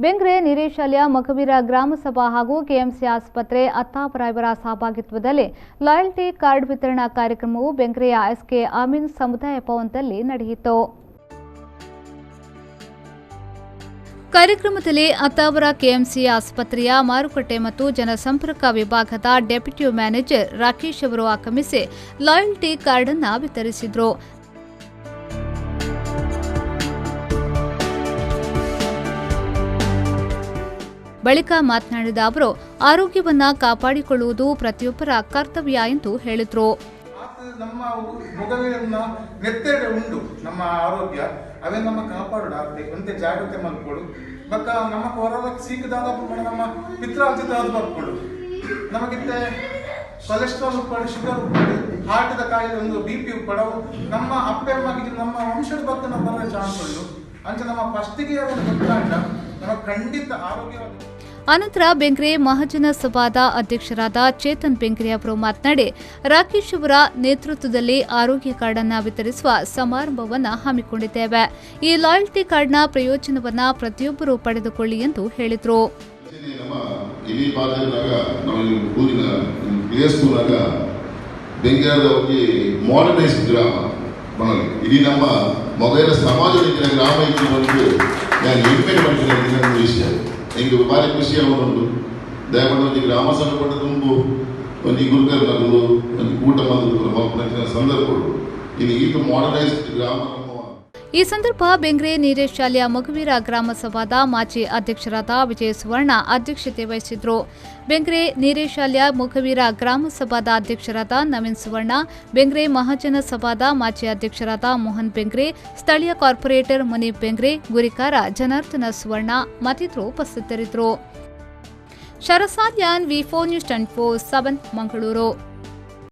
ಬೆಂಗ್ರೆ ನೀರೇಶಾಲ್ಯ ಮಖವೀರ ಗ್ರಾಮ ಸಭಾ ಹಾಗೂ ಕೆಎಂಸಿ ಆಸ್ಪತ್ರೆ ಅತ್ತಾಪರ ಇವರ ಸಹಭಾಗಿತ್ವದಲ್ಲಿ ಲಾಯಲ್ಟಿ ಕಾರ್ಡ್ ವಿತರಣಾ ಕಾರ್ಯಕ್ರಮವು ಬೆಂಗ್ರೆಯ ಎಸ್ಕೆ ಅಮೀನ್ ಸಮುದಾಯ ಭವನದಲ್ಲಿ ನಡೆಯಿತು. ಕಾರ್ಯಕ್ರಮದಲ್ಲಿ ಅತ್ತಾವರ ಕೆಎಂಸಿ ಆಸ್ಪತ್ರೆಯ ಮಾರುಕಟ್ಟೆ ಮತ್ತು ಜನಸಂಪರ್ಕ ವಿಭಾಗದ ಡೆಪ್ಯೂಟಿ ಮ್ಯಾನೇಜರ್ ರಾಕೇಶ್ ಅವರು ಆಗಮಿಸಿ ಲಾಯಲ್ಟಿ ಕಾರ್ಡ್ ಅನ್ನು ವಿತರಿಸಿದರು. ಬಳಿಕ ಮಾತನಾಡಿದ ಅವರು, ಆರೋಗ್ಯವನ್ನ ಕಾಪಾಡಿಕೊಳ್ಳುವುದು ಪ್ರತಿಯೊಬ್ಬರ ಕರ್ತವ್ಯ ಎಂದು ಹೇಳಿದರು. ನಮ್ಮ ಮೊಗವಿನ ನೆತ್ತೆಡೆ ಉಂಡು ನಮ್ಮ ಆರೋಗ್ಯ ಅವೇ ನಮ್ಮ ಕಾಪಾಡೋಡು ಆಗ್ತದೆ ಒಂತೆ ಜಾಗ್ರತೆ ಮಾಡ್ಕೊಳ್ಳು ಬಕ್ಕ ನಮ್ಮ ಹೊರಕ್ಕೆ ಸಿಕ್ಕದಾಗ ನಮ್ಮ ಪಿತ್ರಾರ್ಜಿತ ಬರ್ಕೊಳ್ಳು ನಮಗಿತ್ತೆ ಕೊಲೆಸ್ಟ್ರಾಲ್ ಉಪ್ಪಡು ಶುಗರ್ ಉಪ್ಪಡು ಹಾರ್ಟ್ದ ಕಾಯಿಲೆ ಒಂದು BP ಉಪ್ಪಡವು ನಮ್ಮ ಅಪ್ಪೆ ಅಮ್ಮಗೆ ನಮ್ಮ ವಂಶದ ಬಗ್ಗೆ ನಮ್ಮ ಬರೋ ಚಾನ್ಸ್ ಉಂಟು ಅಂಚ ನಮ್ಮ ಫಸ್ಟಿಗೆ ಅದನ್ನು ಗೊತ್ತಾಗ ನಮ್ಮ ಖಂಡಿತ ಆರೋಗ್ಯವಾಗಿ. ಅನಂತರ ಬೆಂಗ್ರೆ ಮಹಾಜನ ಸಭಾದ ಅಧ್ಯಕ್ಷರಾದ ಚೇತನ್ ಬೆಂಗ್ರೆ ಅವರು ಮಾತನಾಡಿ, ರಾಕೇಶ್ ಅವರ ನೇತೃತ್ವದಲ್ಲಿ ಆರೋಗ್ಯ ಕಾರ್ಡ್ ಅನ್ನು ವಿತರಿಸುವ ಸಮಾರಂಭವನ್ನು ಹಮ್ಮಿಕೊಂಡಿದ್ದೇವೆ. ಈ ಲಾಯಲ್ಟಿ ಕಾರ್ಡ್ನ ಪ್ರಯೋಜನವನ್ನು ಪ್ರತಿಯೊಬ್ಬರು ಪಡೆದುಕೊಳ್ಳಿ ಎಂದು ಹೇಳಿದರು. ಇಡೀ ನಮ್ಮ ಮೊಗೈರ ಸಮಾಜದ ಗ್ರಾಮ ಇದ್ದು ನಾನು ಇನ್ವೈಟ್ ಮಾಡ್ತೀನಿ ವಿಷಯ എനിക്ക് ಭಾರಿ ಖುಷಿ ಆಗುವುದು. ದಯಮಾಡಿ ಒಂದು ಗ್ರಾಮ ಸಭೆ ಪಟ್ಟ ತುಂಬು ಒಂದು ಗುರುಕರ್ ನಗಲು ಒಂದು ಕೂಟ ಮಕ್ಕಳ ಸಂದರ್ಭಗಳು ಇನ್ನು ಇದು ಮಾಡರ್ನೈಸ್ಡ್ ಗ್ರಾಮ. ಈ ಸಂದರ್ಭ ಬೆಂಗ್ರೆ ನೀರೇಶಾಲ್ಯ ಮಗುವೀರ ಗ್ರಾಮ ಸಭಾದ ಮಾಜಿ ಅಧ್ಯಕ್ಷರಾದ ವಿಜಯ ಸುವರ್ಣ ಅಧ್ಯಕ್ಷತೆ ವಹಿಸಿದ್ರು. ಬೆಂಗ್ರೆ ನೀರೇಶಾಲ್ಯ ಮುಖವೀರ ಗ್ರಾಮ ಸಭಾದ ಅಧ್ಯಕ್ಷರಾದ ನವೀನ್ ಸುವರ್ಣ, ಬೆಂಗ್ರೆ ಮಹಾಜನ ಸಭಾದ ಮಾಜಿ ಅಧ್ಯಕ್ಷರಾದ ಮೋಹನ್ ಬೆಂಗ್ರೆ, ಸ್ಥಳೀಯ ಕಾರ್ಪೊರೇಟರ್ ಮುನೀಪ್ ಬೆಂಗ್ರೆ, ಗುರಿಕಾರ ಜನಾರ್ದನ ಸುವರ್ಣ ಮತ್ತಿತರರು ಉಪಸ್ಥಿತರಿದ್ದರು. ಶರಸಾದ್ಯಾನ್ V4 News 24/7 ಮಂಗಳೂರು.